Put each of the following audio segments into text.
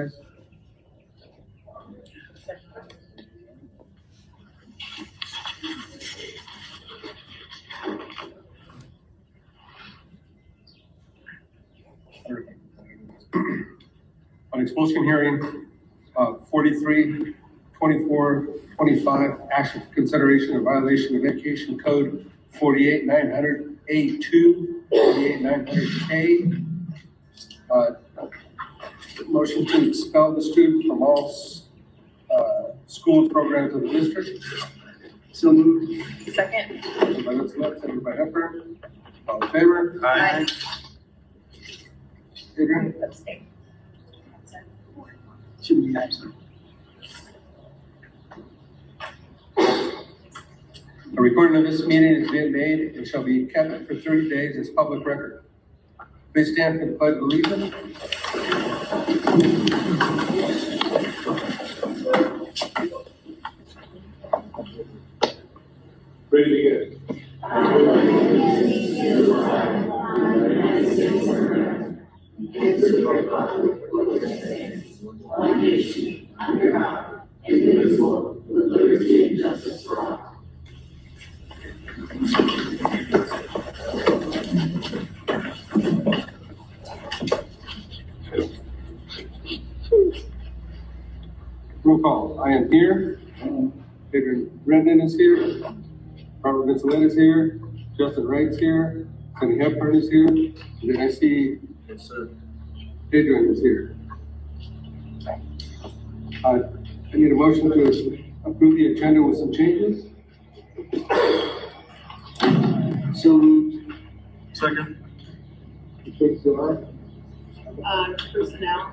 advertise. On expulsion hearing 43, 24, 25, action for consideration of violation of Education Code 48900A2, 48900K. Motion to expel the student from all school programs of the district. So moved. Second. Motion by Litzler, seconded by Hepburn. All in favor? Aye. Adrian? Abstain. Should be absent. A recording of this meeting is being made and shall be kept for 30 days as public record. Please stand for the pledge of allegiance. Ready to begin. One nation, under God, indivisible, with liberty and justice for all. Roll call. I am here. Adrian Brendan is here. Robert Vincelette is here. Justin Wright's here. Sonny Hepburn is here. And then I see Yes, sir. Adrian is here. I need a motion to approve the agenda with some changes. So moved. Second. Personnel.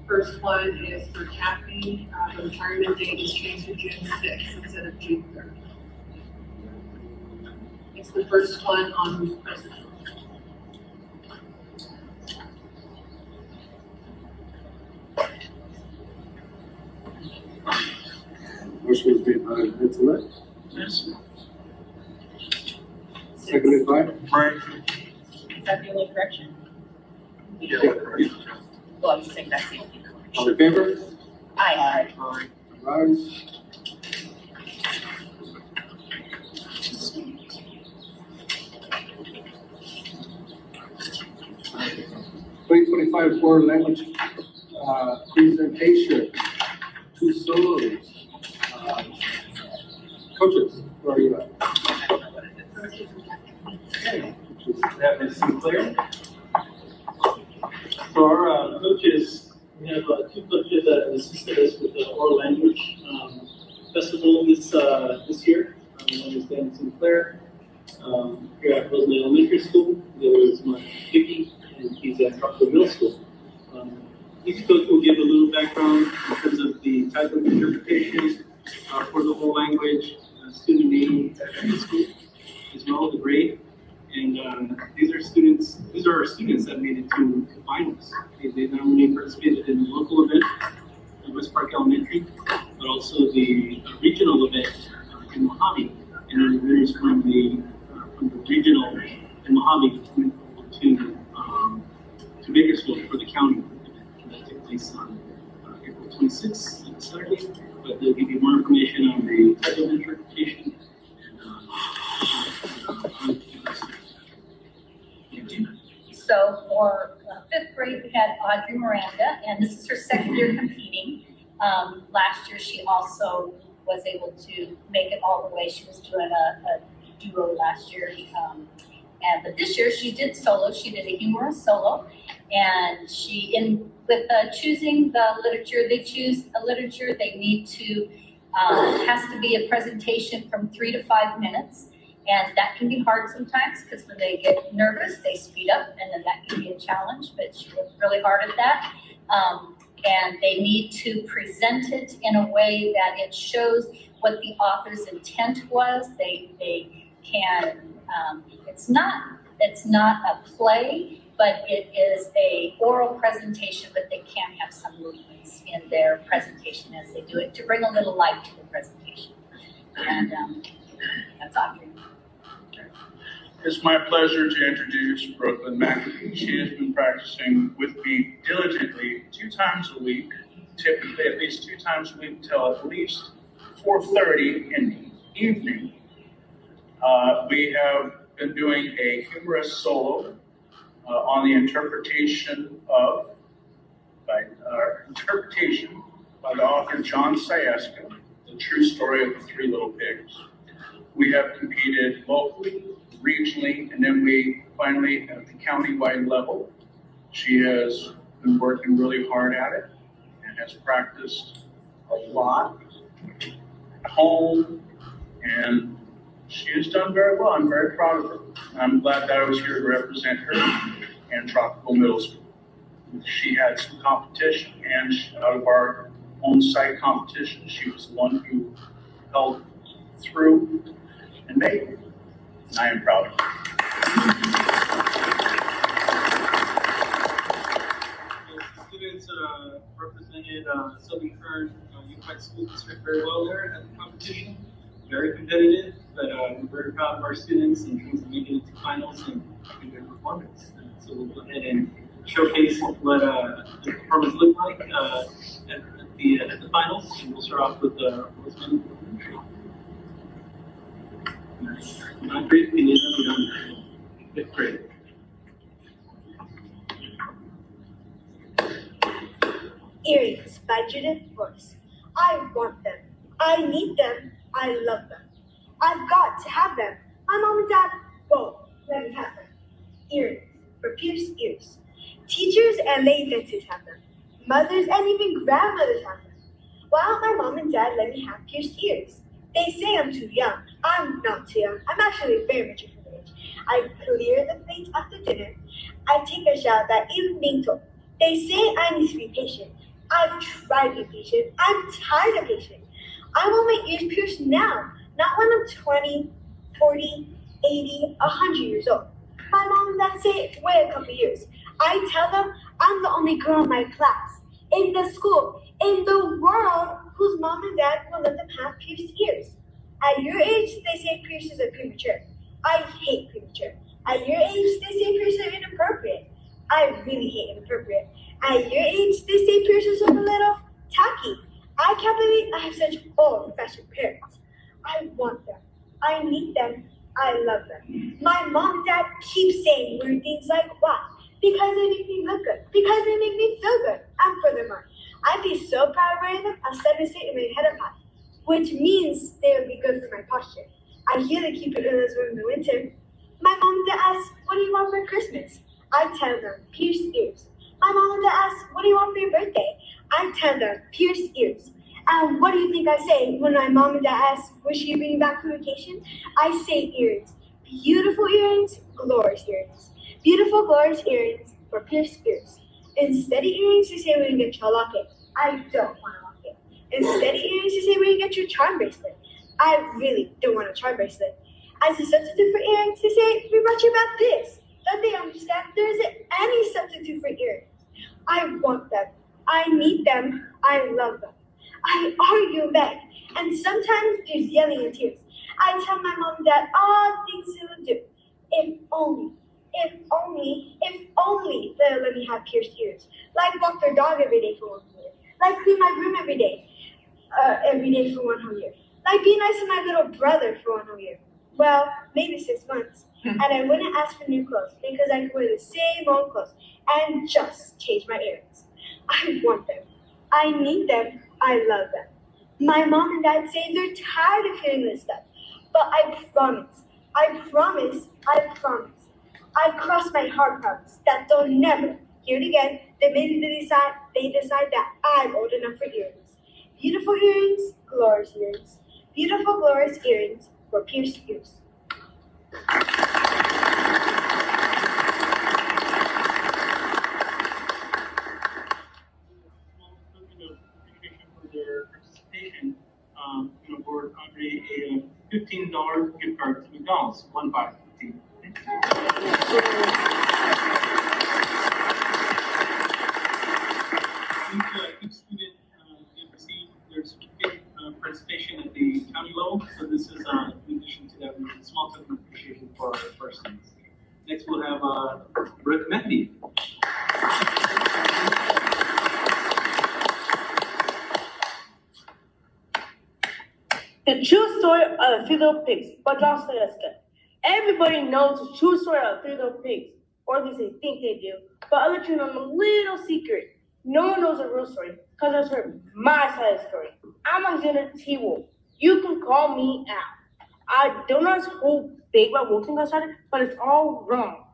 First one is for Kathy. The retirement date is changed to June 6th instead of June 3rd. It's the first one on personnel. Motion was made by Vincelette, Yes. seconded by. Right. Is that the only correction? Yeah. Well, I'm saying that's the only correction. All in favor? Aye. Rise. (2025) foreign language presentation. Two solos. Coaches, where are you at? That is Sinclair. For our coaches, we have two coaches that assisted us with the oral language festival this year. One is Dan Sinclair here at Rosalie Elementary School. The other is Mark Hickey, and he's at Rockville Middle School. Each coach will give a little background in terms of the type of interpretation for the whole language, student name at the school, as well as the grade. And these are our students that made it to finals. They not only participated in the local event at West Park Elementary, but also the regional event in Mojave. And then the winners from the regional in Mojave went to Bakersfield for the county event. That took place on April 26th, Saturday. But they'll give you more information on the type of interpretation So for fifth grade, we had Audrey Miranda, and this is her second year competing. Last year, she also was able to make it all the way. She was doing a duo last year. But this year, she did solo. She did a humorous solo. And with choosing the literature, they choose a literature they need to, has to be a presentation from 3 to 5 minutes. And that can be hard sometimes because when they get nervous, they speed up, and then that can be a challenge, but she worked really hard at that. And they need to present it in a way that it shows what the author's intent was. They can, it's not a play, but it is a oral presentation, but they can have some movements in their presentation as they do it to bring a little light to the presentation. And that's Audrey. It's my pleasure to introduce Brooklyn McAfee. She has been practicing with me diligently to 2 times a week, typically at least 2 times a week till at least 4:30 in the evening. We have been doing a humorous solo on the interpretation by the author John Sieska, The True Story of the Three Little Pigs. We have competed locally, regionally, and then we finally at the county-wide level. She has been working really hard at it and has practiced a lot at home, and she has done very well. I'm very proud of her. I'm glad that I was here to represent her and Tropical Middle School. She had some competition, and out of our own site competition, she was the one who held through and made it. And I am proud of her. The students represented Southern Kern Unified School District very well there at the competition. Very competitive, but we're very proud of our students in terms of making it to finals and their performance. So we'll go ahead and showcase what the performance looked like at the finals. And we'll start off with the Roseman. Ninth grade, and then 5th grade. Earrings by Judith Voice. I want them. I need them. I love them. I've got to have them. My mom and dad both let me have them. Earrings for pierced ears. Teachers and lay dentists have them. Mothers and even grandmothers have them. While my mom and dad let me have pierced ears. They say I'm too young. I'm not too young. I'm actually very mature for the age. I clear the plates after dinner. I take a shower that even being told. They say I need to be patient. I've tried to be patient. I'm tired of patient. I want my ears pierced now, not when I'm 20, 40, 80, 100 years old. My mom and dad say, wait a couple years. I tell them I'm the only girl in my class, in the school, in the world, whose mom and dad will let them have pierced ears. At your age, they say piercings are premature. I hate premature. At your age, they say piercings are inappropriate. I really hate inappropriate. At your age, they say piercings are a little tacky. I can't believe I have such old-fashioned parents. I want them. I need them. I love them. My mom and dad keep saying weird things like, why? Because they make me look good. Because they make me feel good. And furthermore, I'd be so proud of wearing them, I'll set a sit in my head up high, which means they would be good for my posture. I hear they keep it in those room in the winter. My mom and dad ask, what do you want for Christmas? I tell them, pierced ears. My mom and dad ask, what do you want for your birthday? I tell them, pierced ears. And what do you think I say when my mom and dad ask, will she bring you back from vacation? I say earrings. Beautiful earrings, glorious earrings. Beautiful, glorious earrings for pierced ears. Instead of earrings, they say we're going to get you a locket. I don't want a locket. Instead of earrings, they say we're going to get you a charm bracelet. I really don't want a charm bracelet. As a substitute for earrings, they say, we brought you back this. Don't they understand there isn't any substitute for earrings? I want them. I need them. I love them. I argue and beg, and sometimes there's yelling and tears. I tell my mom and dad all things they would do. If only they'll let me have pierced ears. Like walk their dog every day for 1 year. Like clean my room every day for 1 whole year. Like be nice to my little brother for 1 whole year. Well, maybe 6 months. And I wouldn't ask for new clothes because I could wear the same old clothes and just change my earrings. I want them. I need them. I love them. My mom and dad say they're tired of hearing this stuff. But I promise, I cross my heart promise that they'll never hear it again the minute they decide that I'm old enough for earrings. Beautiful earrings, glorious earrings. Beautiful, glorious earrings for pierced ears. Their participation, award Andre a $15 gift card to McDonald's, 15. Each student did receive their certificate participation at the county level, so this is in addition to that, a small token of appreciation for our students. Next, we'll have Rick Mehdi. The True Story of the Three Little Pigs by John Skusd. Everybody knows the true story of the Three Little Pigs, or at least they think they do, but other children know a little secret. No one knows the real story, because I've heard my side of the story. I'm Alexander T. Wolf. You can call me Al. I don't know this whole big about wolf thing I started, but it's all wrong.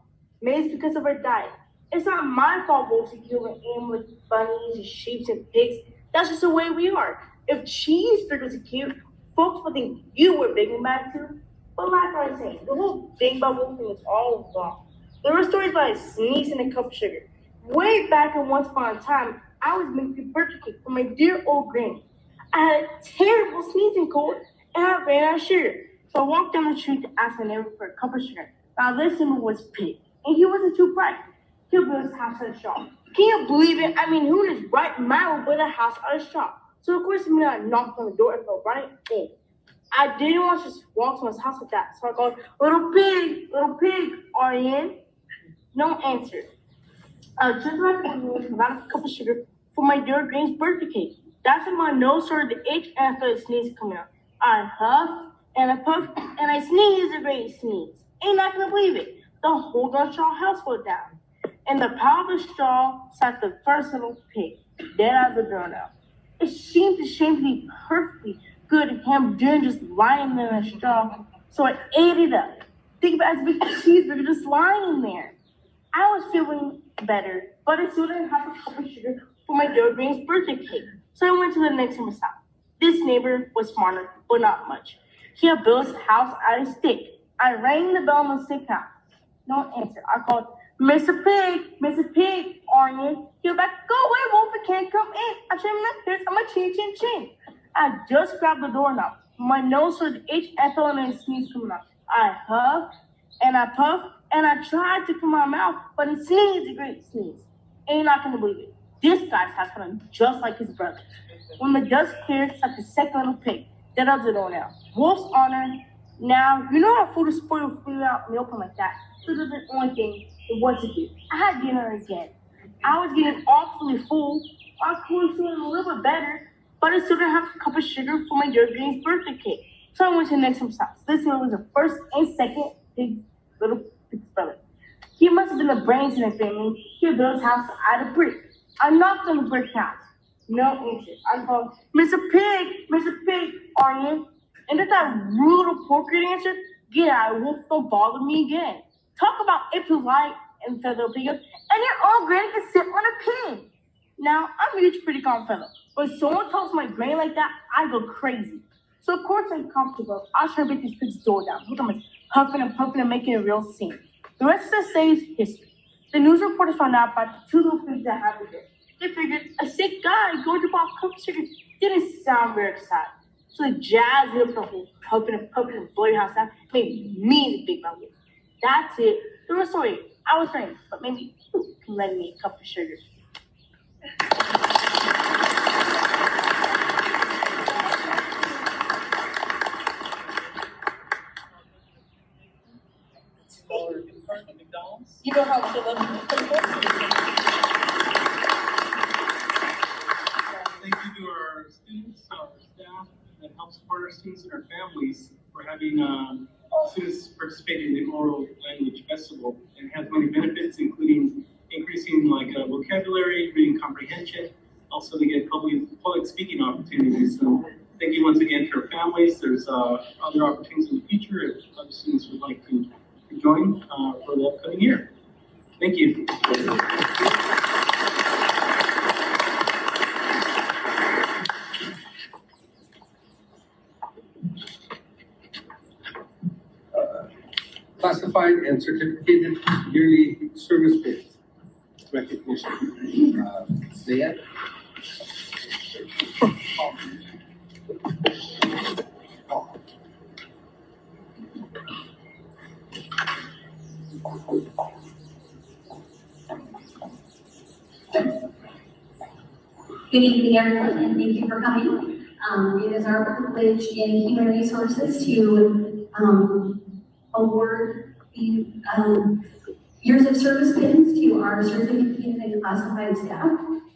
Maybe it's because of our diet. It's not my fault wolves are killing animals like bunnies and sheep and pigs. That's just the way we are. If cheeseburgers are cute, folks would think you were big and bad too. But like I was saying, the whole thing about wolfing is all wrong. There were stories about a sneeze and a cup of sugar. Way back in once upon a time, I was making a birthday cake for my dear old granny. I had a terrible sneezing cold and I ran out of sugar. So I walked down the street to ask my neighbor for a cup of sugar. Now this neighbor was Pig, and he wasn't too bright. He built his house out of straw. Can you believe it? I mean, who in his right mind would build a house out of straw? So of course, I knocked on the door and fell right in. I didn't want to just walk to his house like that, so I called, little pig, are you in? No answer. I just left my room and got a cup of sugar for my dear Granny's birthday cake. That's when my nose started to itch and I felt a sneeze coming out. I huffed and I puffed and I sneezed a great sneeze. Ain't not gonna believe it. The whole darn straw house fell down. In the pile of the straw sat the first little pig, dead as a doornail. It seemed to be perfectly good ham dinner just lying there in a straw, so I ate it up. Think about it as a big cheeseburger just lying there. I was feeling better, but I still didn't have a cup of sugar for my dear Granny's birthday cake, so I went to the next neighbor's house. This neighbor was smarter, but not much. He had built his house out of stick. I rang the bell on the stick house. No answer. I called, Mr. Pig, are you? He was back, go away, Wolf, I can't come in. I trimmed my ears, I'm a chin. I just grabbed the doorknob. My nose started to itch and felt a sneeze coming out. I huffed and I puffed and I tried to clean my mouth, but it sneezed a great sneeze. Ain't not gonna believe it. This guy's house sounded just like his brother. When the dust cleared, sat the second little pig. That does it all now. Wolf's honor. Now, you know how food is spoiled food out in the open like that. So there's the only thing it was to do. I had dinner again. I was getting awfully full. I was feeling a little bit better, but I still didn't have a cup of sugar for my dear Granny's birthday cake. So I went to the next house. This one was the first and second little pig's brother. He must have been the brains in the family. He built his house out of brick. I knocked on the brick house. No answer. I called, Mr. Pig, are you? And if that rude little porker answered, get out, Wolf, don't bother me again. Talk about impolite and fellow pig, and you're all granny to sit on a pig. Now, I'm a huge pretty calm fellow, but if someone talks to my granny like that, I go crazy. So of course I'm comfortable. I'll try to break this pig's door down. Look at him huffing and puffing and making a real scene. The rest of the day is history. The news reporters found out about the two little pigs that happened there. They figured a sick guy going to buy a cup of sugar didn't sound very exciting. So they jazzed it up the whole puffing and blowing house out, made me the big bad wolf. That's it. The real story. I was trained, but maybe you can lend me a cup of sugar. You know how much I love Thank you to our students, our staff, that help support our students and our families for having students participate in the oral language festival. It has many benefits, including increasing vocabulary, reading comprehension. Also, they get public speaking opportunities. So, thank you once again to our families. There's other opportunities in the future if other students would like to join for the upcoming year. Thank you. Classified and certificated yearly service-based recognition. Zaya? Good evening, everyone, and thank you for coming. It is our privilege in Human Resources to award the years of service pins to our certificated and classified staff.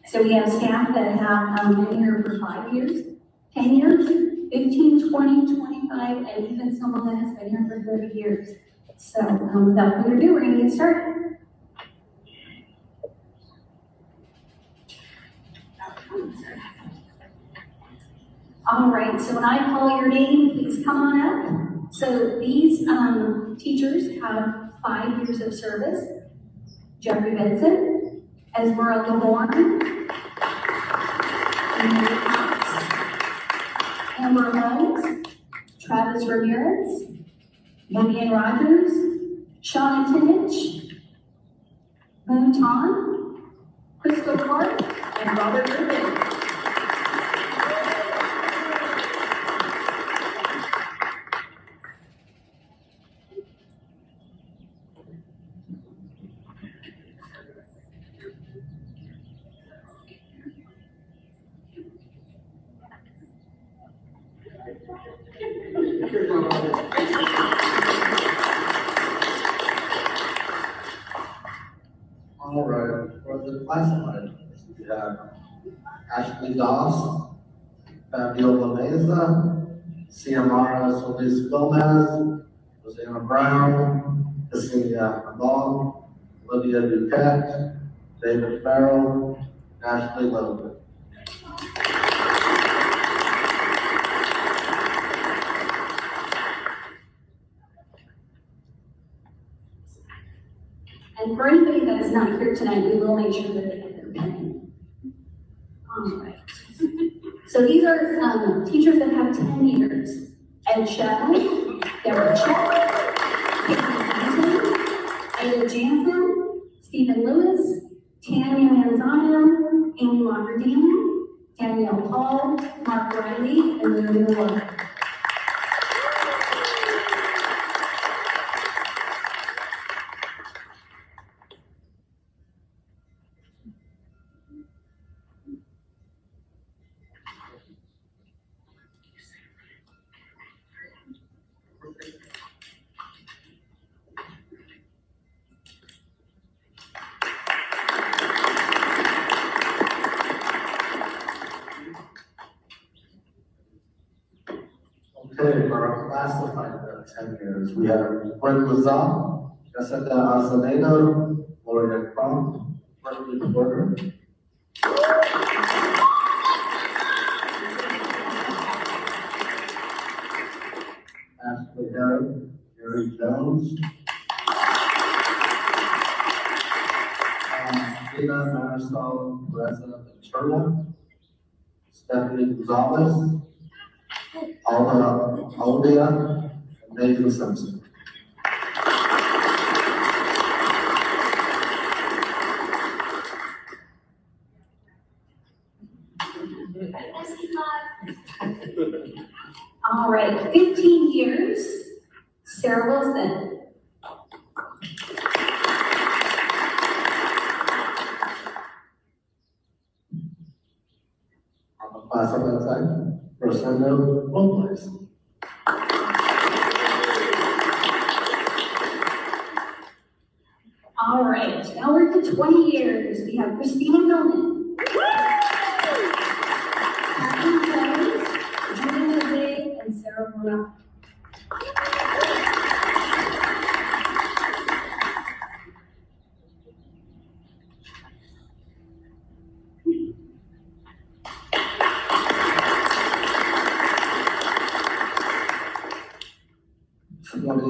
So we have staff that have been here for 5 years, 10 years, 15, 20, 25, and even someone that has been here for 30 years. So without further ado, we're going to get started. All right, so when I call your name, please come on up. So these teachers have 5 years of service. Jeffrey Benson, Esmeralda Bourne, Mary Cox, Amber Rose, Travis Ramirez, Vivian Rogers, Shauna Tinich, Boone Ton, Crystal Clark, and Robert Griffin. All right, for the classified, we have Ashley Doss, Fabiola Meza, Ciamara Solis Gomez, Rosanna Brown, Cecilia Abal, Olivia Duquette, David Farrell, Ashley Logan. And for anybody that is not here tonight, we will make sure that they get their pen. All right. So these are teachers that have 10 years. Ed Shadley, Deborah Chet, Ada Jansen, Stephen Lewis, Tammy Manzano, Amy Locardini, Danielle Paul, Mark Riley, and Lily Moore. Okay, for our classified 10 years, we have Brent Lazar, Jessica Azevedo, Gloria Crump, Berkeley Porter, Ashley Herrick, Gary Jones, Tina Marisol Pereza Ventura, Stephanie Gonzalez, Alda Aldia, and Nathan Simpson. All right, 15 years, Sarah Wilson. On the classified side, Rosendo Robles. All right, now we're to 20 years. We have Christina Millman, Catherine Jones, Julie Jose, and Sarah Morel.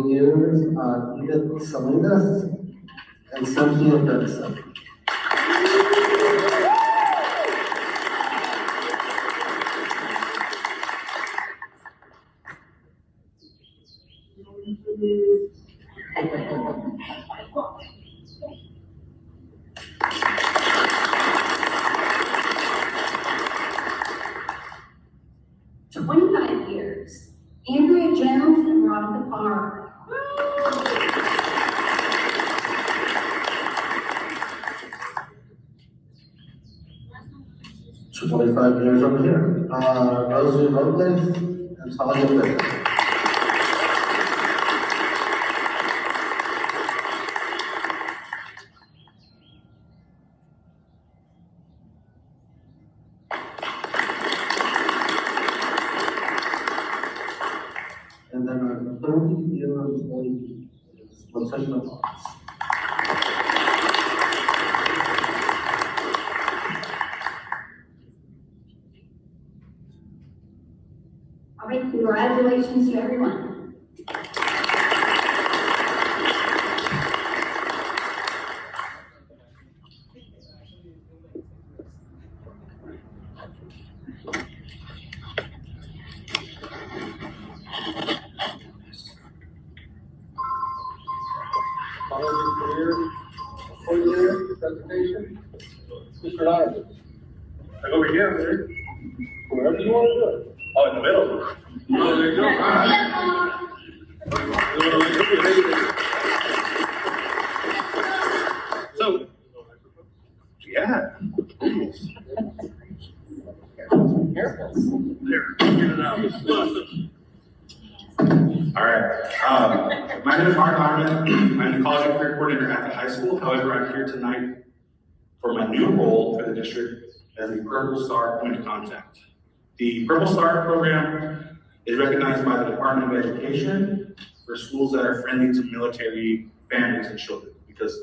Years, Edith Salinas and Cynthia Benson. Years, Andrea Jones and Veronica Parr. 25 years over here. Rosie Robles and Talia Baker. celebration of arts. All right, congratulations to everyone. Follow your career, career presentation. Mr. Donovan. Like over here, over there. Wherever you want to do it. Oh, in the middle. Oh, there you go. All right. So, yeah. Careful. There, get it out. All right. My name is Mark Harmon. I'm the college and career coordinator at the high school. However, I'm here tonight for my new role for the district as the Purple Star Point of Contact. The Purple Star program is recognized by the Department of Education for schools that are friendly to military families and children because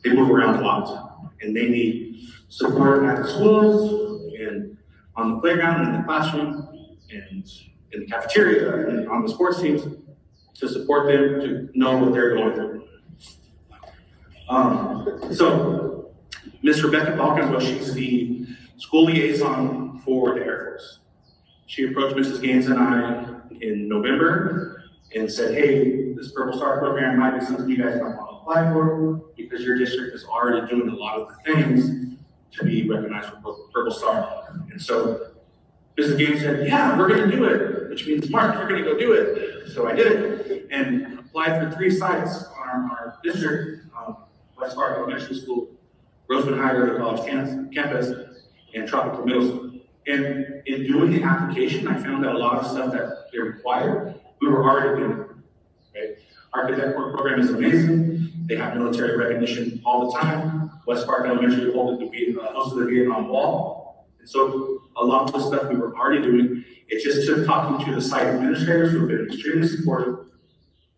they move around a lot and they need support at the schools and on the playground, in the classroom, and in the cafeteria, and on the sports teams to support them to know what they're going through. So Ms. Rebecca Balkan, she's the school liaison for the Air Force. She approached Mrs. Gaines and I in November and said, hey, this Purple Star program might be something you guys might want to apply for because your district is already doing a lot of the things to be recognized for Purple Star. And so Mrs. Gaines said, yeah, we're gonna do it, which means Mark, you're gonna go do it. So I did it and applied for 3 sites on our district, West Park Elementary School, Roseman High Early College campus, and Tropical Middle School. And in doing the application, I found that a lot of stuff that they required, we were already doing. Okay? Our cadet corps program is amazing. They have military recognition all the time. West Park Elementary hosted the Vietnam Wall. And so a lot of the stuff we were already doing, it just took talking to the site administrators who have been extremely supportive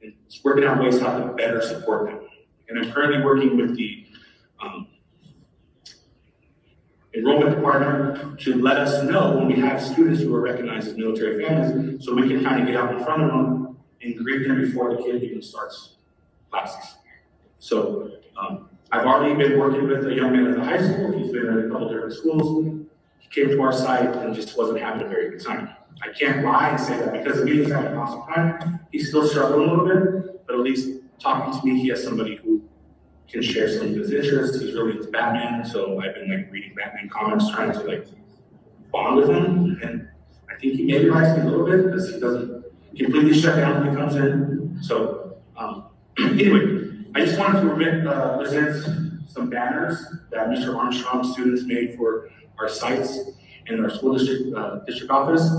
and working out ways how to better support them. And I'm currently working with the enrollment department to let us know when we have students who are recognized as military families so we can kind of get out in front of them and greet them before the kid even starts classes. So I've already been working with a young man at the high school. He's been at a couple different schools. He came to our site and just wasn't having a very good time. I can't lie and say that because of me, he's having an awesome time. He's still struggling a little bit, but at least talking to me, he has somebody who can share some of his interests. He's really into Batman, so I've been like reading Batman comics, trying to like bond with him. And I think he maybe likes me a little bit because he doesn't completely shut down when he comes in. So anyway, I just wanted to present some banners that Mr. Armstrong's students made for our sites and our school district office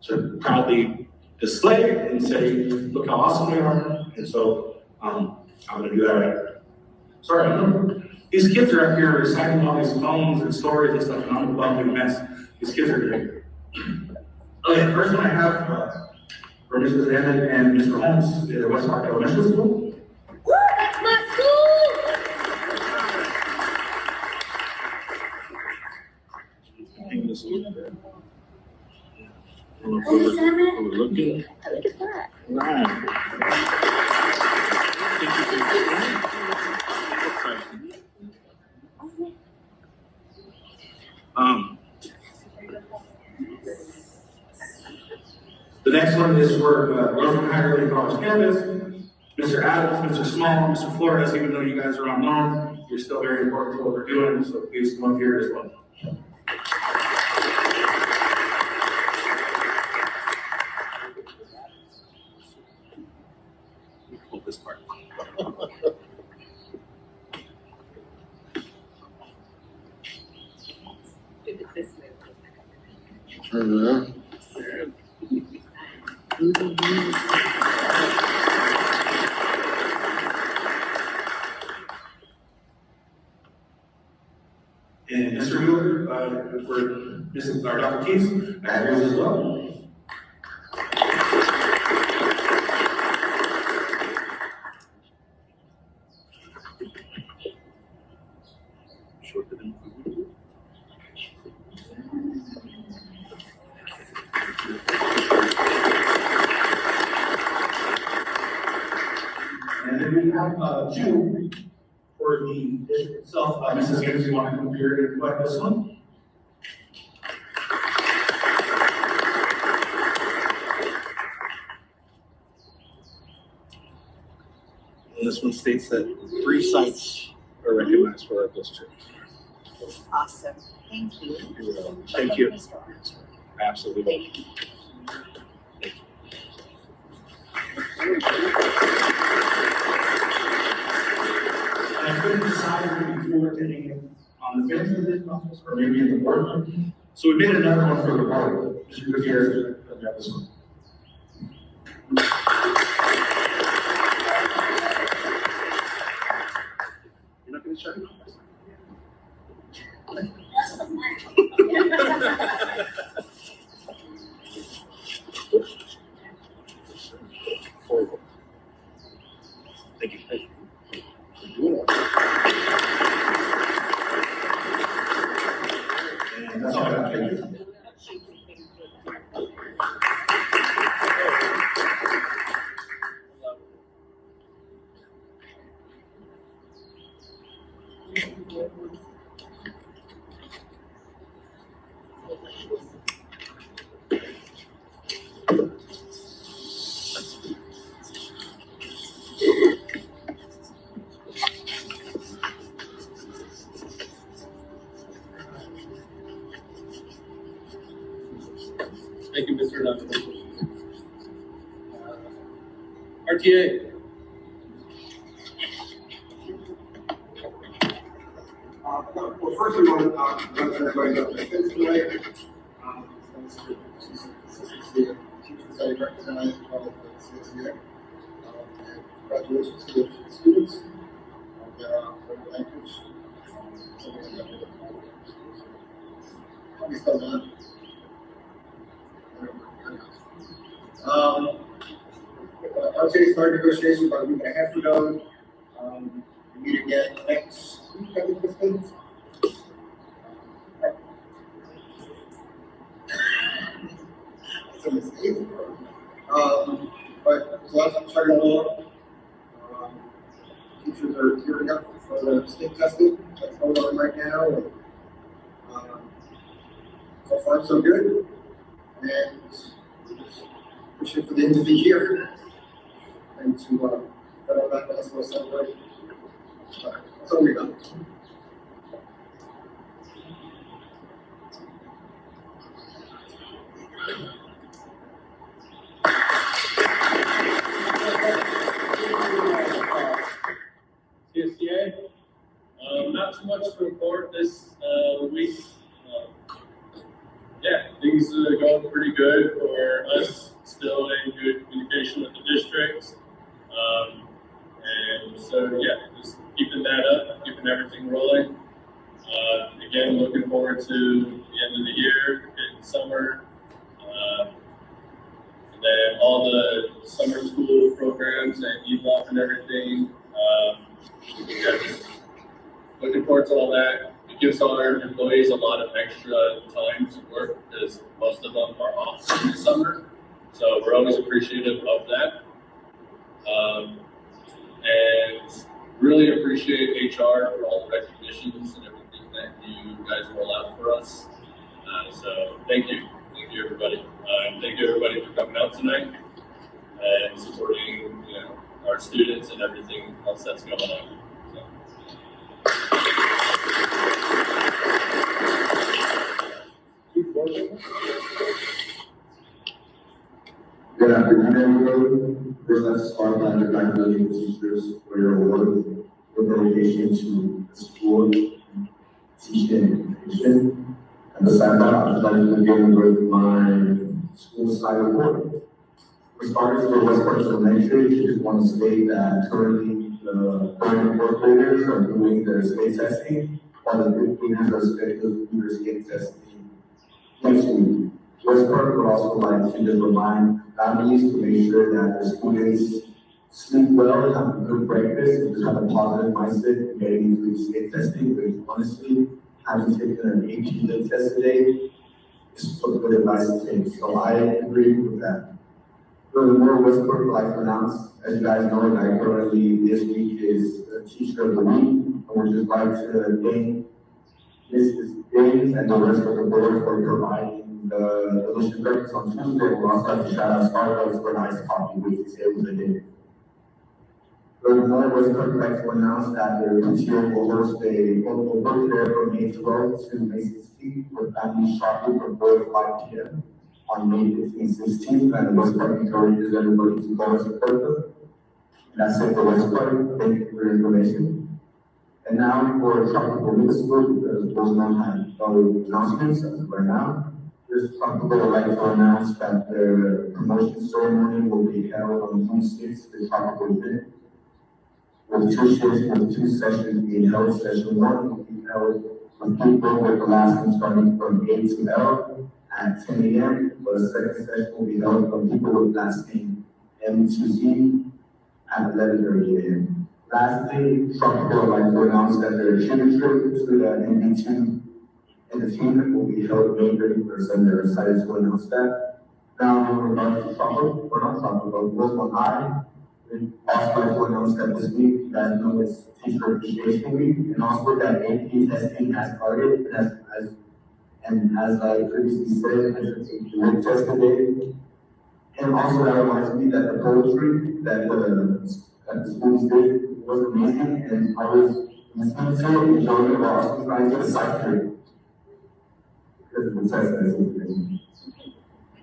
to proudly display and say, look how awesome we are. And so I'm gonna do that right. Sorry, these kids are up here reciting all these poems and stories and stuff, and I'm a bumbling mess. These kids are great. Okay, the first one I have for Mrs. Hammond and Mr. Holmes is West Park Elementary School. Woo, that's my school! Looking. Look at that. The next one is for Roseman High Early College campus. Mr. Adams, Mr. Small, Mr. Flores, even though you guys are unknown, you're still very important to what we're doing, so please come up here as well. Hold this part. And Mr. Mueller, for Mrs. Dr. Keys, I have yours as well. And then we have, two for the district itself. Mrs. Gibbs, you want to come here and collect this one? And this one states that 3 sites are recognized for our district. Awesome. Thank you. Thank you. Mr. Archer. Absolutely. Thank you. I couldn't decide if we were taking it on the fence of this office or maybe in the board room. So we made another one for the board. Mr. Gutierrez, grab this one. You're not going to shut it off. Thank you. Thank you. And that's all I got. Thank you. Thank you, Mr. Duncan. RTA. Well, first we want to let everybody know that this tonight, the teachers that I recognize all of the CSEA, and congratulations to the students on their language. Please come down. RTA started negotiations about a week and a half ago. We meet again next week, I think this is. But there's a lot of starting along. Teachers are gearing up for the state testing that's going on right now. And, so far, so good. And we're just pushing for the end of the year and to get all that nice little celebration. That's all we got. CSTA. Not too much to report this week. Yeah, things are going pretty good for us. Still in good communication with the district. And so, yeah, just keeping that up, keeping everything rolling. Again, looking forward to the end of the year, in summer. And then all the summer school programs and ELOP and everything. Yeah, just looking forward to all that. It gives our employees a lot of extra time to work because most of them are off in the summer. So we're always appreciative of that. And really appreciate HR for all the recognitions and everything that you guys roll out for us. So thank you. Thank you, everybody. Thank you, everybody, for coming out tonight and supporting, our students and everything else that's going on. Good afternoon, everyone. First, let's start by congratulating the teachers for your award for dedication to the school, teaching, and education. And besides that, I'd like to begin with my school side award. For starters, for West Park Elementary, I just want to state that currently the current fourth graders are doing their state testing, while the fifth graders are scheduled to do their state testing next week. West Park would also like to just remind families to make sure that the students sleep well, have a good breakfast, and just have a positive mindset getting through state testing, which honestly, having taken an AP test today, is some good advice to take. So I agree with that. Furthermore, Westport would like to announce, as you guys know, that currently this week is the Teacher of the Week. And we'd just like to thank Mrs. James and the rest of the board for providing the delicious breakfast on Tuesday. We'd also like to shout out Starbucks for nice coffee, which is able to do. Furthermore, Westport would like to announce that the PTO will host a local book fair from May 12th to May 16th for family shopping from 4 to 5 p.m. on May 15th, 16th, and Westport encourages everybody to go and support them. That's it for Westport. Thank you for your information. And now for Tropical Middle School, because those don't have no announcements as of right now. This Tropical would like to announce that the promotion ceremony will be held on June 6th, the Tropical event. With 2 shifts and 2 sessions being held. Session 1 will be held with people with the last one starting from A to L at 10 a.m. But the second session will be held from people with last name M to Z at 11:30 a.m. Lastly, Tropical would like to announce that their cheer trip to the NB2 entertainment will be held May 31st, and they're excited to announce that. Now, in regards to Tropical, or not Tropical, Rosemont High, we also like to announce that this week, you guys know it's Teacher Appreciation Week, and also that AP testing has started, as I previously said, I took a unit test today. And also that reminds me that the poetry that the schools did was amazing, and I was so enjoying it while also trying to decipher because of the test that's amazing.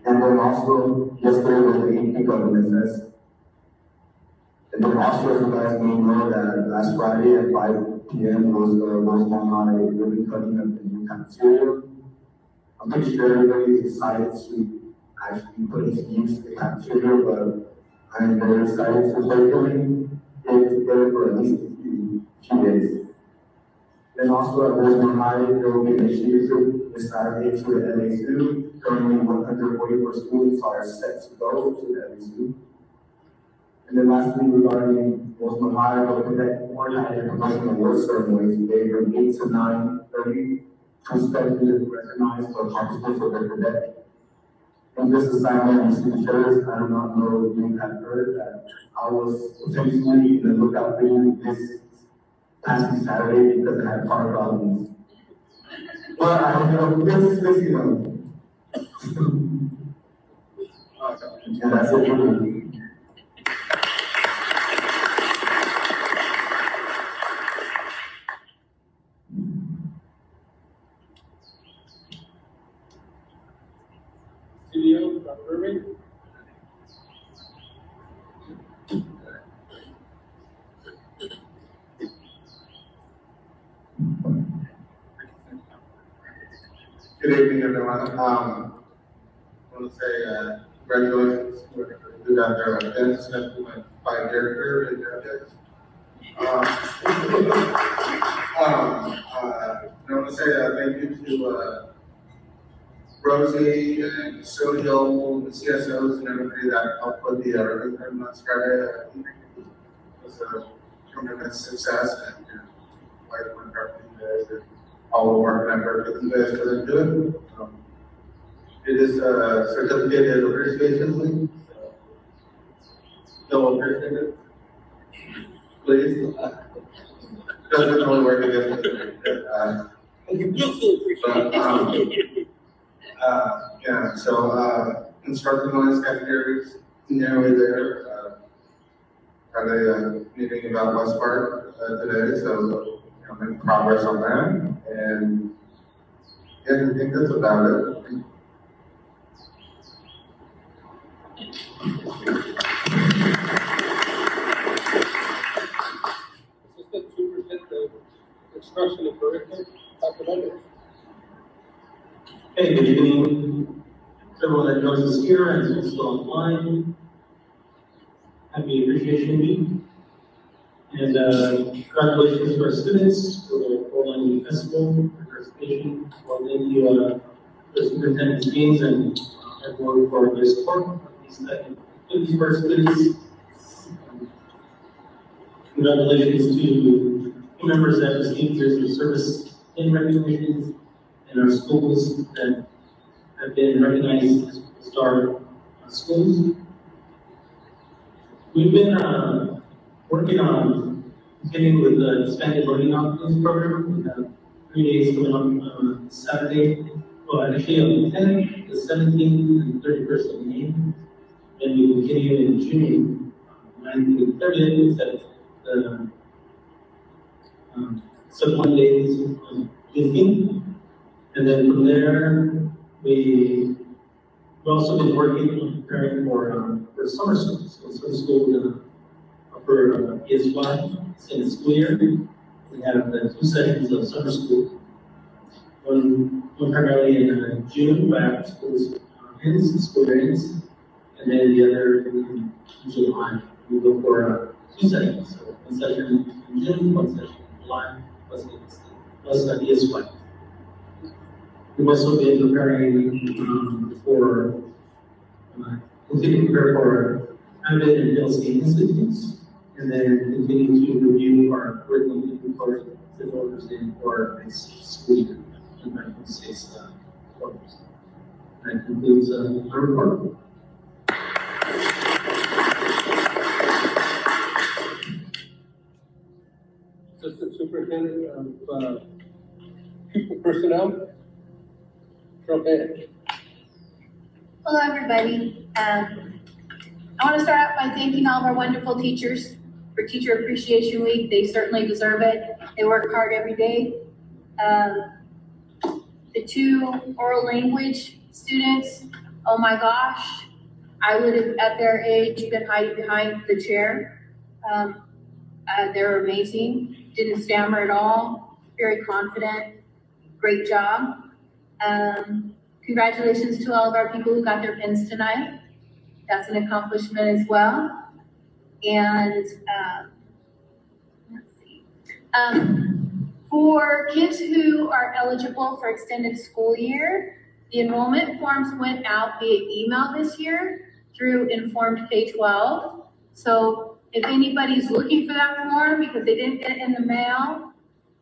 And then also, yesterday was the AP government test. And then also, as you guys may know, that last Friday at 5 p.m. was the Rosemont High ribbon cutting of the new cafeteria. I'm pretty sure everybody is excited to actually put into use the cafeteria, but I am very excited to hopefully get together for at least a few days. Then also at Rosemont High, there will be an initiative this Saturday to the LA Zoo. Currently, 144 students are set to go to the LA Zoo. And then lastly, regarding Rosemont High, the Quebec Board had a promotion award ceremony today from 8 to 9:30. Respectively recognized for accomplishments of the Quebec. And this assignment is because I do not know if you have heard that I was potentially in the lookout for you this past Saturday because I had car problems. But I know this, you know. And that's it for me. Studio, Dr. Irving. Good evening, everyone. I want to say congratulations to got their events and my 5-year career in their events. I want to say thank you to Rosie and Cecilio, the CSOs, and everybody that helped put the event last Friday. It was a tremendous success, and like one part of you guys, and all the work and effort that you guys really do. It is a certificate of appreciation week, so still appreciate it. Please. Doesn't really work against it. Yeah, so instructor noise categories nearly there. Had a meeting about West Park today, so making progress on that. And yeah, I think that's about it. Assistant Superintendent of Instruction and Curriculum, Dr. Bender. Hey, good evening. To everyone that knows us here and also online. Happy Appreciation Week. And congratulations to our students for their online festival, for participation. Well, thank you, the superintendent's meetings and everyone for their support. These for students. Congratulations to members that received years of service in recognitions and our schools that have been recognized as star schools. We've been working on continuing with the expanded learning opportunities program. We have 3 days coming up on Saturday, well, actually on the 10th, the 17th, and 31st of May. Then we continue in June, 9th to 30th, is at the sub 1 days of Disney. And then from there, we've also been working on preparing for summer school. So summer school for ESY in the school year. We have the 2 sessions of summer school. One primarily in June, right after school ends, and then the other in July. We go for 2 sessions. So 1 session in June, 1 session in July, plus ESY. We've also been preparing for continue to prepare for Abbott and Delsey institutes, and then continue to review our curriculum for the orders in for next school year, 2026 orders. That concludes our report. Assistant Superintendent of Pupil Personnel. Okay. Hello, everybody. I want to start out by thanking all of our wonderful teachers for Teacher Appreciation Week. They certainly deserve it. They work hard every day. The 2 oral language students, oh my gosh, I would have at their age been hiding behind the chair. They're amazing, didn't stammer at all, very confident, great job. Congratulations to all of our people who got their pins tonight. That's an accomplishment as well. And let's see. For kids who are eligible for extended school year, the enrollment forms went out via email this year through Informed K-12. So if anybody's looking for that form because they didn't get it in the mail,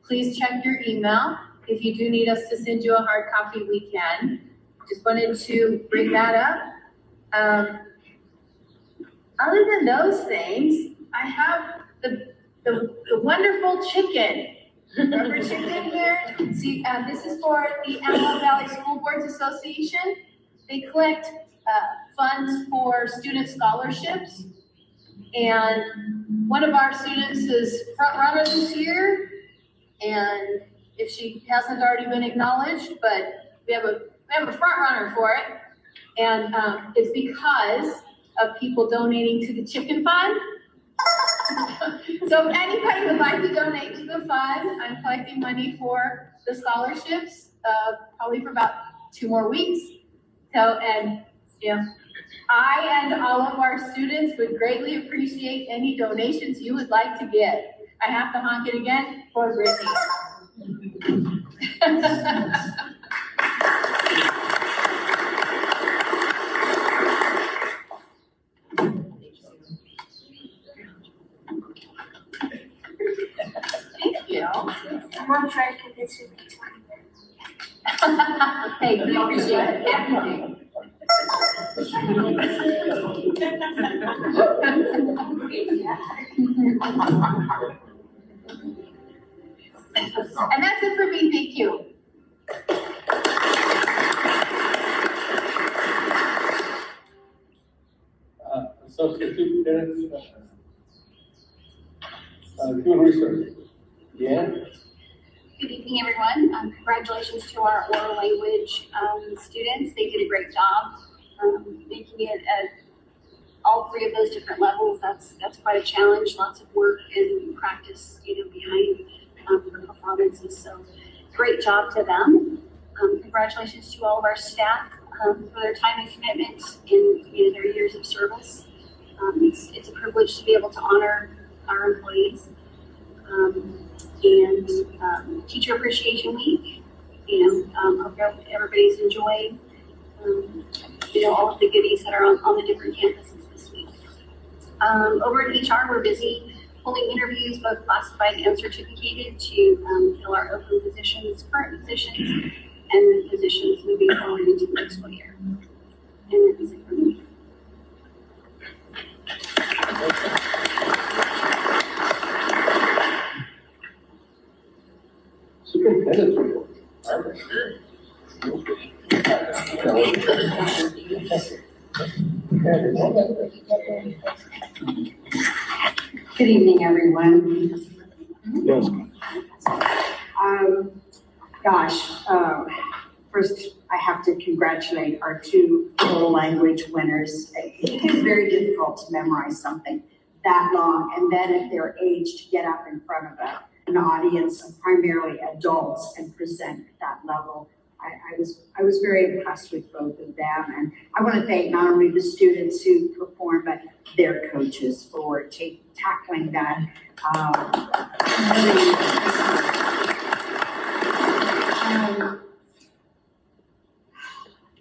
please check your email. If you do need us to send you a hard copy, we can. Just wanted to bring that up. Other than those things, I have the wonderful chicken. Remember chicken here? See, this is for the Antelope Valley School Boards Association. They collect funds for student scholarships. And one of our students is front runner this year. And if she hasn't already been acknowledged, but we have a front runner for it. And it's because of people donating to the chicken fund. So if anybody would like to donate to the fund, I'm collecting money for the scholarships, probably for about 2 more weeks. So, and I and all of our students would greatly appreciate any donations you would like to give. I have to honk it again for Brittany. Thank you. Mom tried to convince me to try. Hey, we appreciate everything. And that's it for me, thank you. Associate Superintendent Human Resources. Yeah. Good evening, everyone. Congratulations to our oral language students. They did a great job making it at all 3 of those different levels. That's quite a challenge. Lots of work and practice, behind the performances. So, great job to them. Congratulations to all of our staff for their time and commitment in their years of service. It's a privilege to be able to honor our employees. And Teacher Appreciation Week, hope everybody's enjoyed, all of the goodies that are on the different campuses this week. Over at HR, we're busy pulling interviews, both classified and certificated, to fill our open positions, current positions, and the positions moving forward into the next school year. And that is it for me. Superintendent's report. Good evening, everyone. Yes. First, I have to congratulate our two world language winners. It is very difficult to memorize something that long, and then at their age to get up in front of an audience of primarily adults and present at that level. I was very impressed with both of them, and I want to thank not only the students who performed, but their coaches for tackling that.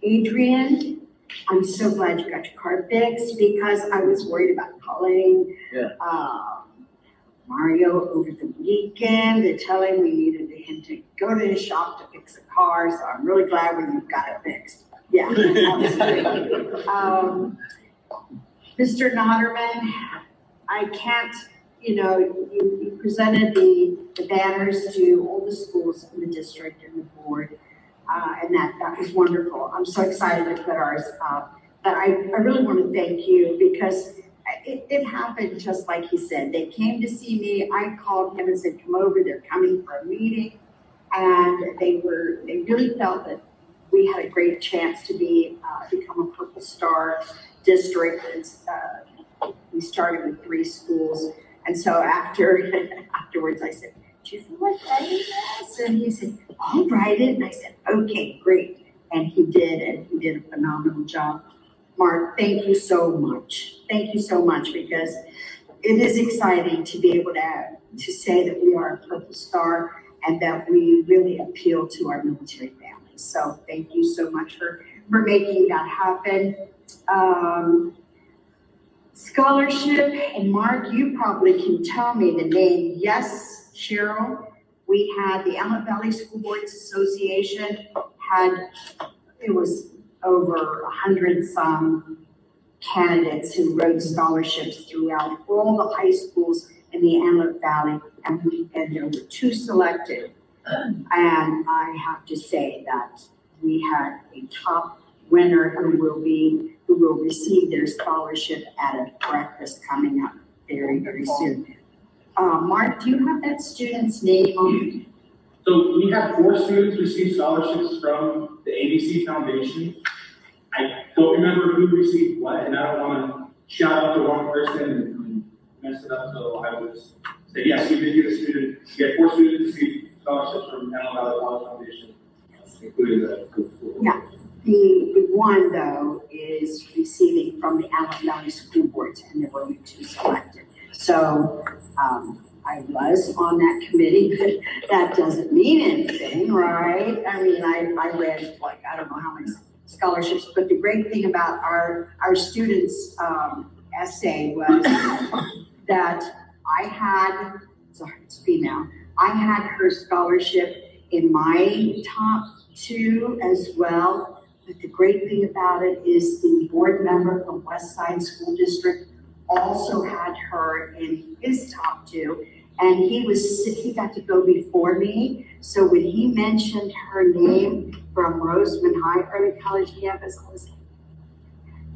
Adrian, I'm so glad you got your car fixed, because I was worried about calling Mario over the weekend to tell him we needed him to go to his shop to fix a car, so I'm really glad when you got it fixed. Yeah, that was great. Mr. Notterman, I can't, you presented the banners to all the schools in the district and the board, and that was wonderful. I'm so excited to put ours up. But I really want to thank you, because it happened just like he said. They came to see me. I called him and said, come over, they're coming for a meeting. And they really felt that we had a great chance to become a Purple Star district. We started with 3 schools. And so afterwards I said, do you feel like writing this? And he said, I'll write it. And I said, okay, great. And he did a phenomenal job. Mark, thank you so much. Thank you so much, because it is exciting to be able to say that we are a Purple Star and that we really appeal to our military families. So thank you so much for making that happen. Scholarship, and Mark, you probably can tell me the name. Yes, Cheryl, we had the Antelope Valley School Boards Association it was over 100 some candidates who wrote scholarships throughout all the high schools in the Antelope Valley, and there were 2 selected. And I have to say that we had a top winner who will receive their scholarship at a breakfast coming up very, very soon. Mark, do you have that student's name on? So we had 4 students receive scholarships from the ABC Foundation. I don't remember who received what, and I don't want to shout out the wrong person and mess it up, so I would just say, yes, we did get a student. We had 4 students receive scholarships from Antelope Valley College Foundation, including the school. Yeah, the one though is receiving from the Antelope Valley School Boards, and there were only 2 selected. So I was on that committee, but that doesn't mean anything, right? I mean, I read I don't know how many scholarships, but the great thing about our students' essay was that I had, sorry, it's female, I had her scholarship in my top 2 as well. But the great thing about it is the board member from West Side School District also had her in his top 2. And he got to go before me. So when he mentioned her name from Roseman High Early College campus, I was like,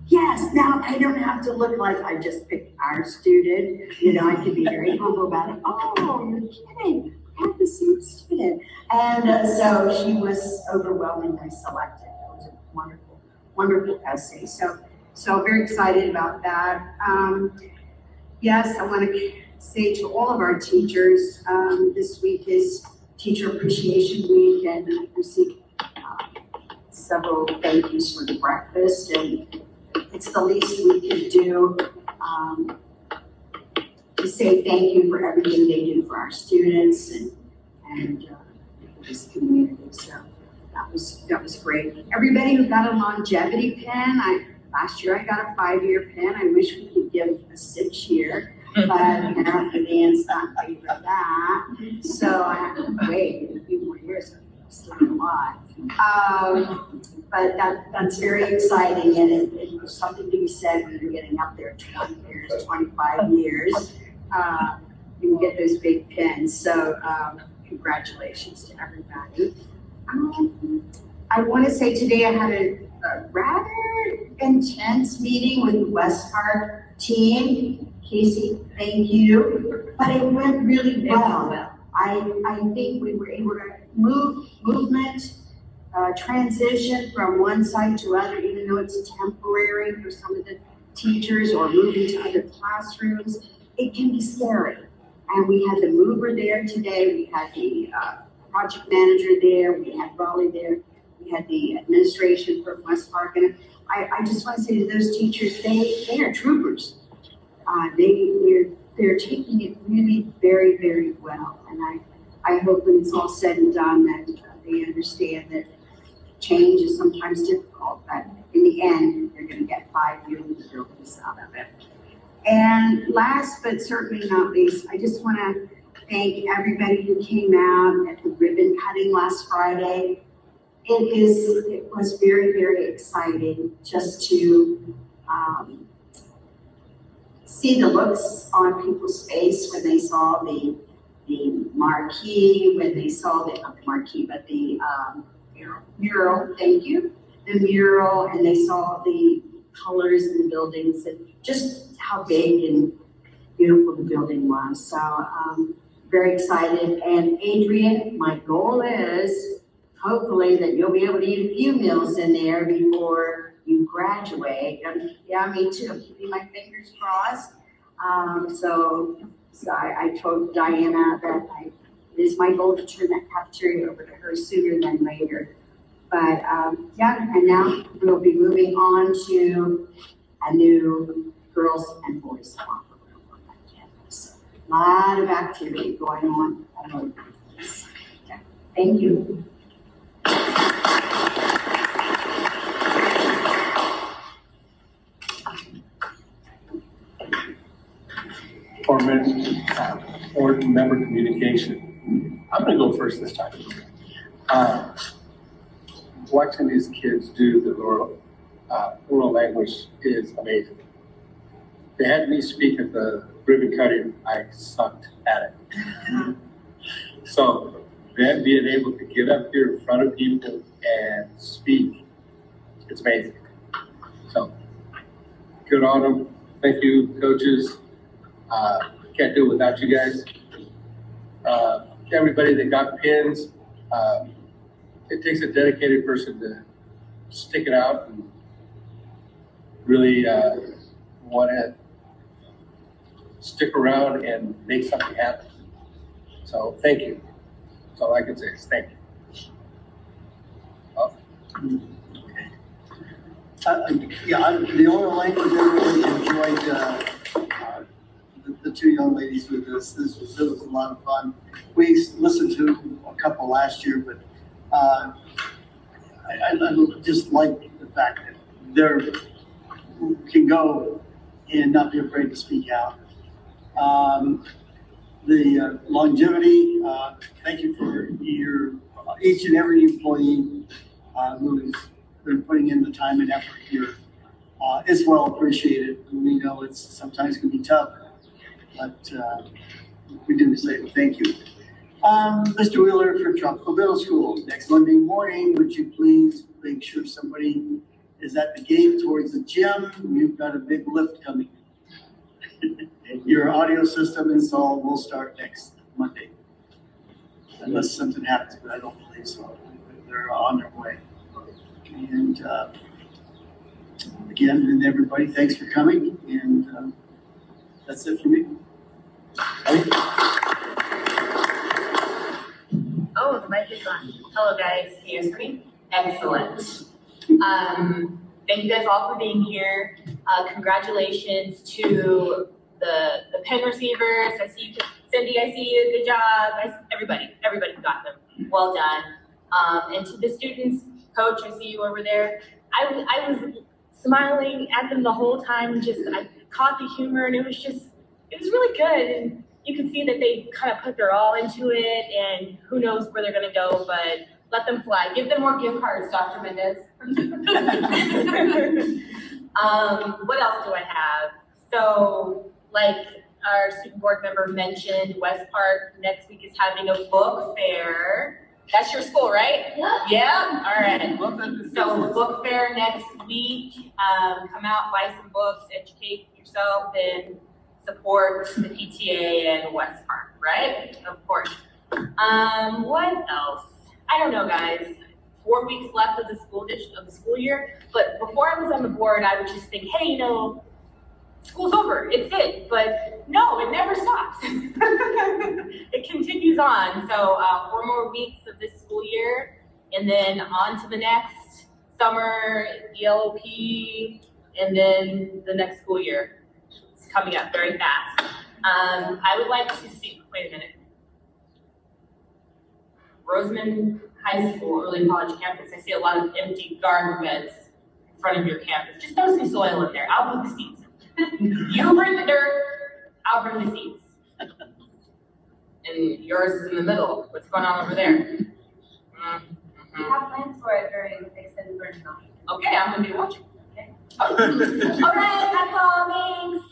yes, now I don't have to look like I just picked our student. I can be very humble about it. Oh, you're kidding. I have the same student. And so she was overwhelmingly selected. It was a wonderful, wonderful essay. So very excited about that. Yes, I want to say to all of our teachers, this week is Teacher Appreciation Week, and I received several thank yous for the breakfast, and it's the least we can do to say thank you for everything they do for our students and this community. So that was great. Everybody who got a longevity pin, last year I got a 5-year pin. I wish we could give a 6-year. but apparently Dan's not in favor of that. So I have to wait a few more years, still a lot. But that's very exciting, and it was something to be said when you're getting up there 20 years, 25 years. You get those big pins, so congratulations to everybody. I want to say today I had a rather intense meeting with the West Park team. Casey, thank you, but it went really well. I think we were able to movement, transition from one side to other, even though it's temporary for some of the teachers or moving to other classrooms. It can be scary. And we had the mover there today. We had the project manager there. We had Raleigh there. We had the administration from West Park. And I just want to say to those teachers, they are troopers. They're taking it really very, very well. And I hope when it's all said and done that they understand that change is sometimes difficult, but in the end, they're going to get 5 years of buildings out of it. And last but certainly not least, I just want to thank everybody who came out at the ribbon cutting last Friday. It was very, very exciting just to see the looks on people's face when they saw the marquee, when they saw not the marquee, but the mural, thank you, the mural, and they saw the colors in the buildings and just how big and beautiful the building was. So very excited. And Adrian, my goal is hopefully that you'll be able to eat a few meals in there before you graduate. And yeah, me too. I'm keeping my fingers crossed. So I told Diana that it is my goal to turn that cafeteria over to her sooner than later. But yeah, and now we'll be moving on to a new girls and boys locker room on that campus. A lot of activity going on all over the place. Okay. Thank you. Board member communication. I'm gonna go first this time. Watching these kids do the oral language is amazing. They had me speak at the ribbon cutting, I sucked at it. So them being able to get up here in front of people and speak, it's amazing. So good on them. Thank you, coaches. Can't do it without you guys. Everybody that got pins, it takes a dedicated person to stick it out and really want to stick around and make something happen. So thank you. That's all I can say is thank you. Oh. The oral language, I really enjoyed the two young ladies with this. This was a lot of fun. We listened to a couple last year, but I just like the fact that they can go and not be afraid to speak out. The longevity, thank you for each and every employee who's been putting in the time and effort here. It's well appreciated. We know it's sometimes can be tough, but we do say thank you. Mr. Wheeler for Tropical Middle School. Next Monday morning, would you please make sure somebody is at the gate towards the gym? We've got a big lift coming. Your audio system install will start next Monday. Unless something happens, but I don't believe so. They're on their way. And again, and everybody, thanks for coming. And that's it for me. Oh, the mic is on. Hello, guys. Can you hear me? Excellent. Thank you guys all for being here. Congratulations to the pen receivers. I see you, Cindy. I see you. Good job. Everybody got them. Well done. And to the students, coach, I see you over there. I was smiling at them the whole time. I caught the humor, and it was just it was really good. And you can see that they kind of put their all into it, and who knows where they're gonna go, but let them fly. Give them more gift cards, Dr. Mendez. What else do I have? So, like our student board member mentioned, West Park next week is having a book fair. That's your school, right? Yeah, all right. So book fair next week. Come out, buy some books, educate yourself, and support the PTA and West Park, right? Of course. What else? I don't know, guys. 4 weeks left of the school year. But before I was on the board, I would just think, hey, you know, school's over. It's it. But no, it never stops. It continues on. So 4 more weeks of this school year, and then on to the next summer, ELOP, and then the next school year. It's coming up very fast. I would like to see, wait a minute. Roseman High School, early college campus. I see a lot of empty garden beds in front of your campus. Just throw some soil in there. I'll put the seeds. You bring the dirt, I'll bring the seeds. And yours is in the middle. What's going on over there? We have plans for it during extended learning time. Okay, I'm gonna be watching. Okay. All right, that's all. Thanks.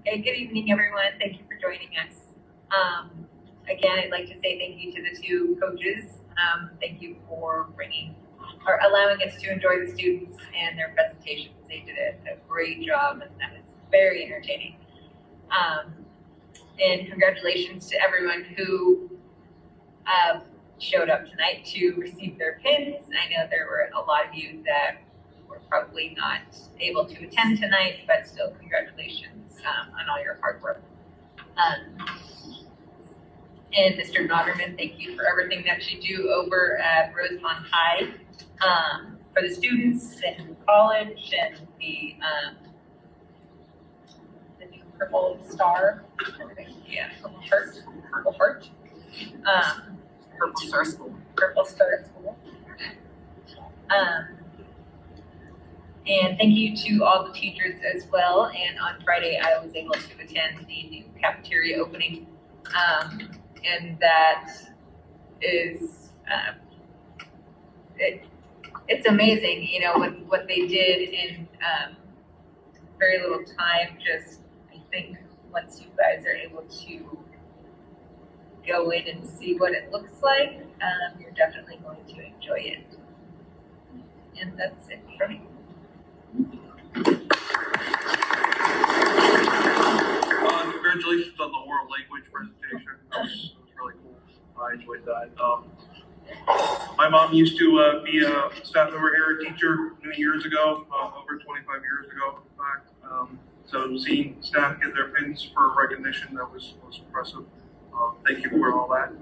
Hey, good evening, everyone. Thank you for joining us. Again, I'd like to say thank you to the 2 coaches. Thank you for bringing or allowing us to enjoy the students and their presentations. They did a great job, and that was very entertaining. And congratulations to everyone who showed up tonight to receive their pins. I know there were a lot of you that were probably not able to attend tonight, but still congratulations on all your hard work. And Mr. Notterman, thank you for everything that you do over at Rosemont High for the students and college and the new Purple Star, yeah, Purple Heart, Purple Star School. And thank you to all the teachers as well. And on Friday, I was able to attend the new cafeteria opening. And that is, it's amazing, you know, what they did in very little time. Just, I think once you guys are able to go in and see what it looks like, you're definitely going to enjoy it. And that's it for me. Congratulations on the oral language presentation. That was really cool. I enjoyed that. My mom used to be a staff member here, a teacher many years ago, over 25 years ago, in fact. So seeing staff get their pins for recognition, that was impressive. Thank you for all that.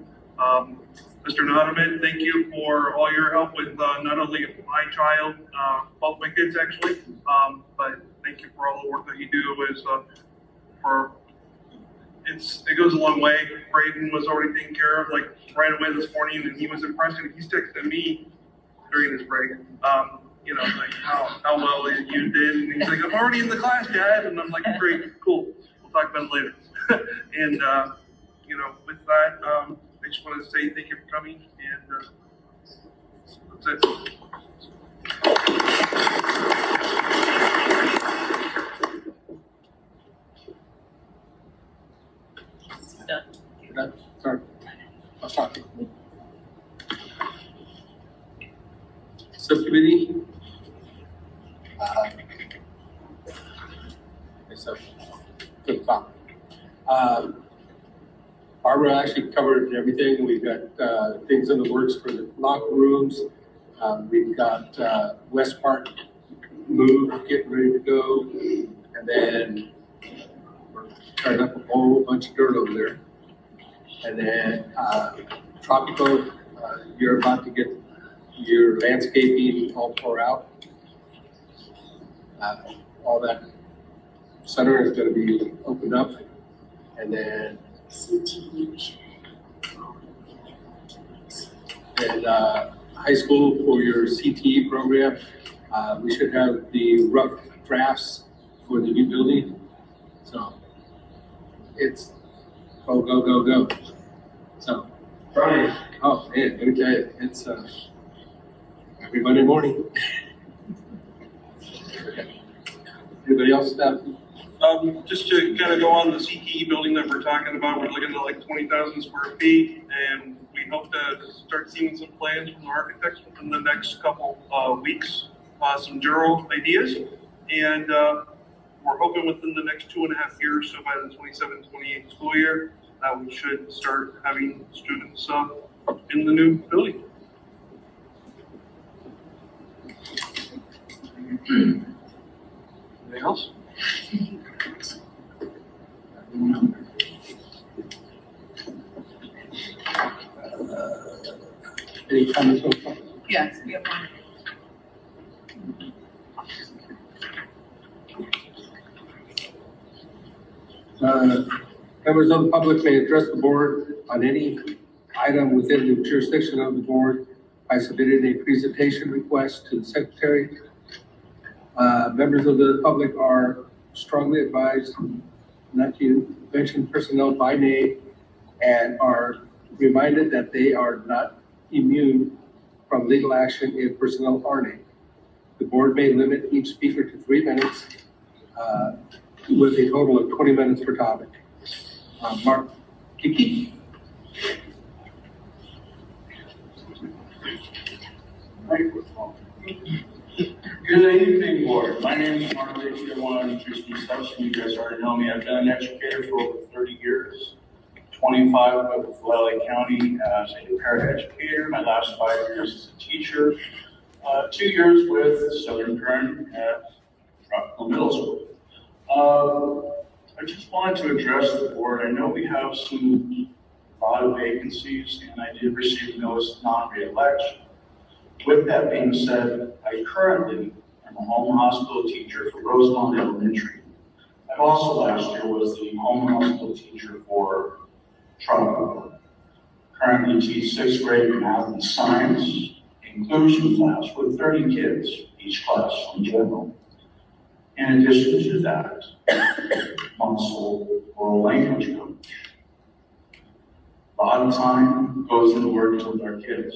Mr. Notterman, thank you for all your help with not only my child, both my kids actually, but thank you for all the work that you do it goes a long way. Braden was already taken care of like right away this morning, and he was impressed, and he's texting me during his break, you know, like how well you did, and he's like, I'm already in the class, Dad, and I'm like, great, cool, we'll talk about it later. And you know, with that, I just want to say thank you for coming, and that's it. Sorry. I'll talk. Subcommittee. So, good talk. Barbara actually covered everything. We've got things in the works for the locker rooms. We've got West Park move, getting ready to go. And then we're turning up a whole bunch of dirt over there. And then Tropical, you're about to get your landscaping all tore out. All that center is going to be opened up. And then I high school for your CTE program. We should have the rough drafts for the new building. So it's go, go, go, go. So, oh man, let me tell you, it's every Monday morning. Anybody else have? Just to kind of go on the CTE building that we're talking about, we're looking at like 20,000 square feet, and we hope to start seeing some plans from the architects within the next couple weeks, some general ideas, and we're hoping within the next 2.5 years, so by the 27-28 school year, we should start having students in the new building. Anything else? Any comments on that? Yes, we have one. Members of the public may address the board on any item within the jurisdiction of the board by submitting a presentation request to the secretary. Members of the public are strongly advised not to mention personnel by name and are reminded that they are not immune from legal action if personnel are named. The board may limit each speaker to 3 minutes with a total of 20 minutes per topic. Mark Kiki. Good evening, board. My name is Mark Ritchie. I want to introduce myself. So you guys already know me. I've been an educator for over 30 years, 25 with LA County as a paraeducator. My last 5 years as a teacher, 2 years with Southern Current at Tropical Middle School. I just wanted to address the board. I know we have a lot of vacancies, and I did receive a notice of non-reelection. With that being said, I currently am a home hospital teacher for Rosemont Elementary. I also last year was the home hospital teacher for Tropical. Currently teach 6th grade math and science inclusion class with 30 kids, each class in general. In addition to that, I'm also a world language coach. A lot of time goes into working with our kids,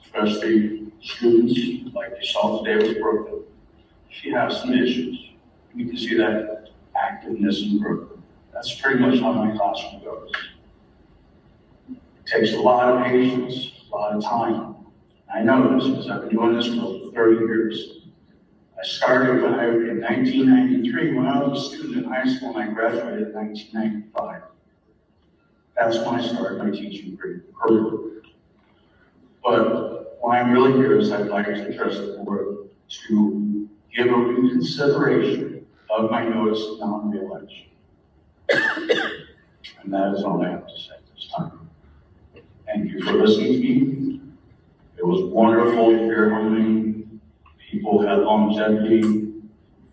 especially students like you saw today with Brooklyn. She has some issues. You can see that activeness in Brooklyn. That's pretty much how my classroom goes. It takes a lot of patience, a lot of time. I know this because I've been doing this for over 30 years. I started in 1993 when I was a student in high school, and I graduated in 1995. That's when I started my teaching career. But why I'm really here is I'd like to address the board to give a reconsideration of my notice of non-reelection. And that is all I have to say at this time. Thank you for listening to me. It was wonderful to hear how many people had longevity,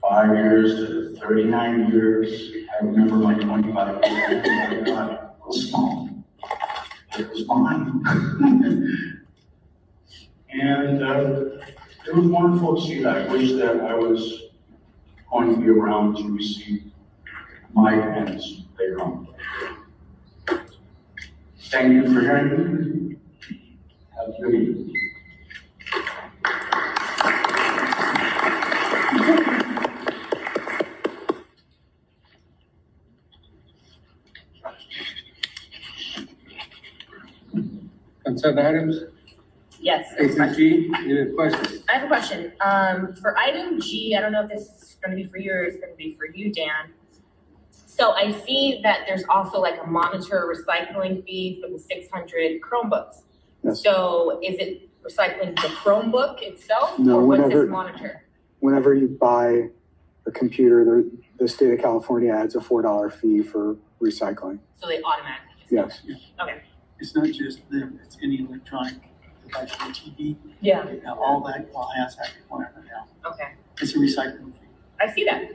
5 years to 39 years. I remember my 25 years. It was small. It was mine. And it was wonderful to see that. I wish that I was going to be around to receive my pens later on. Thank you for hearing me. Have a good evening. Consent items? Yes. ACG, any other questions? I have a question. For item G, I don't know if this is going to be for you or it's going to be for you, Dan. So I see that there's also like a monitor recycling fee for the 600 Chromebooks. Yes. So is it recycling the Chromebook itself, No, or what's whenever- this monitor? Whenever you buy a computer, the state of California adds a $4 fee for recycling. So they automatically just. Yes. Okay. It's not just them, it's any electronic device, your TV. Yeah. All that has that requirement now. Okay. It's a recycling fee. I see that.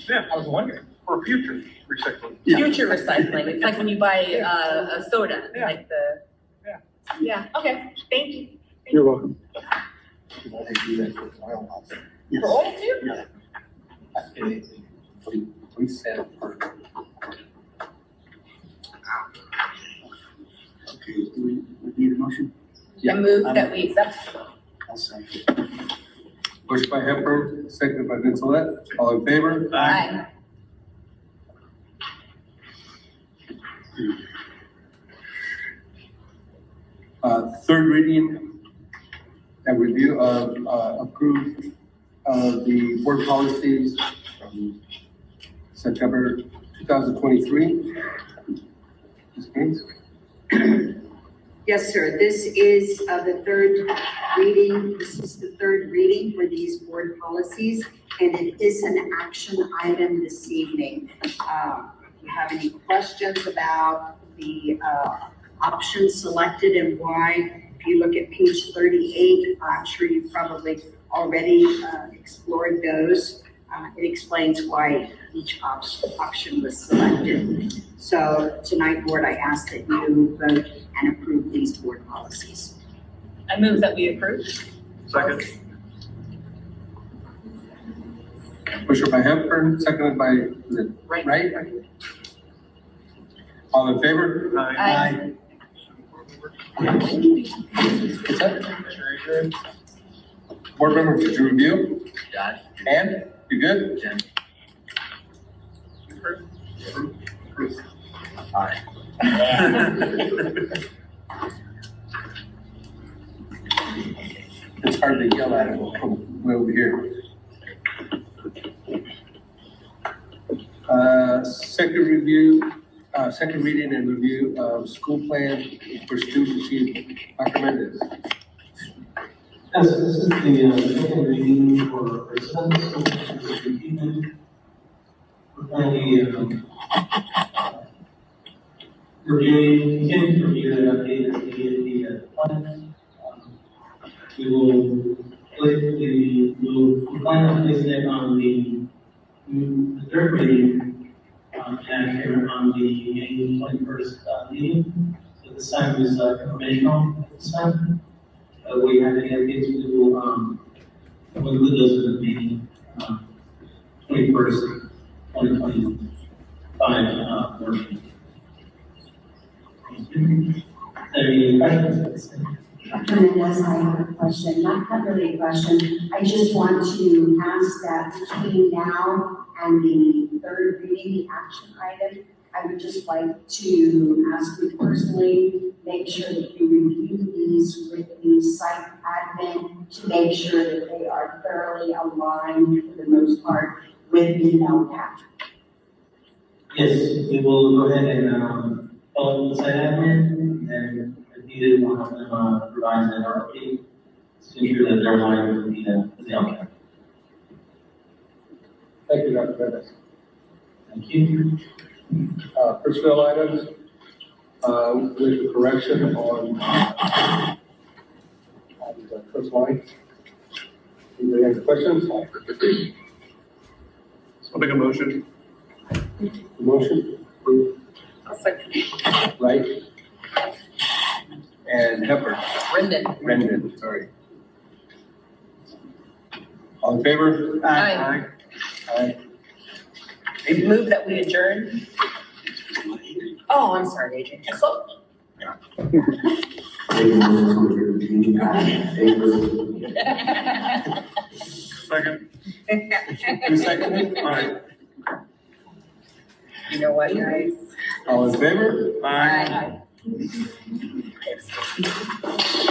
Yeah, I was wondering. for future recycling. Future recycling. It's like when you buy a soda, Yeah. like the. Yeah. Okay. Thank you. You're welcome. Yes. For all two? We said. Okay, do we need a motion? I move that we accept. I'll second. Motion by Hepburn, seconded by Vincelette. All in favor? Aye. Third reading and review of approved the board policies from September 2023. Ms. Gaines? Yes, sir. This is the third reading. This is the third reading for these board policies, and it is an action item this evening. If you have any questions about the options selected and why, if you look at page 38, I'm sure you've probably already explored those. It explains why each option was selected. So tonight, board, I ask that you vote and approve these board policies. I move that we approve. Second. Motion by Hepburn, seconded by, is it right? All in favor? Aye. What's that? Board member, did you review? Got And, you good? Aye. It's hard to yell at him from way over here. Second reading and review of school plan for students. Dr. Mendez. Yes, this is the second reading for Sunday school improvement. We're currently continuing to review and update the plan. We will plan on placing it on the third reading and here on the May 21st meeting. So this time is informational at this time. We have any updates, we will include those in the meeting, 21st, 2025, working. Any questions? Dr. Mendez, I have a question, not really a question. I just want to ask that between now and the third reading, the action item, I would just like to ask you personally, make sure that you review these with the site admin to make sure that they are thoroughly aligned for the most part with the LCAP. Yes, we will go ahead and follow the site admin, and if needed, we'll have them provide an RFP to ensure that they're aligned with the LCAP. Thank you, Dr. Mendez. Thank you. Personnel items, with the correction on the first line. Anybody have any questions? I'll make a motion. Motion? I'll second. Right? And Hepburn? Rendon, sorry. All in favor? Aye. Aye. I move that we adjourn. Oh, I'm sorry, AJ. So, Second. Who seconded? All right. you know what, guys? All in favor? Aye. Aye.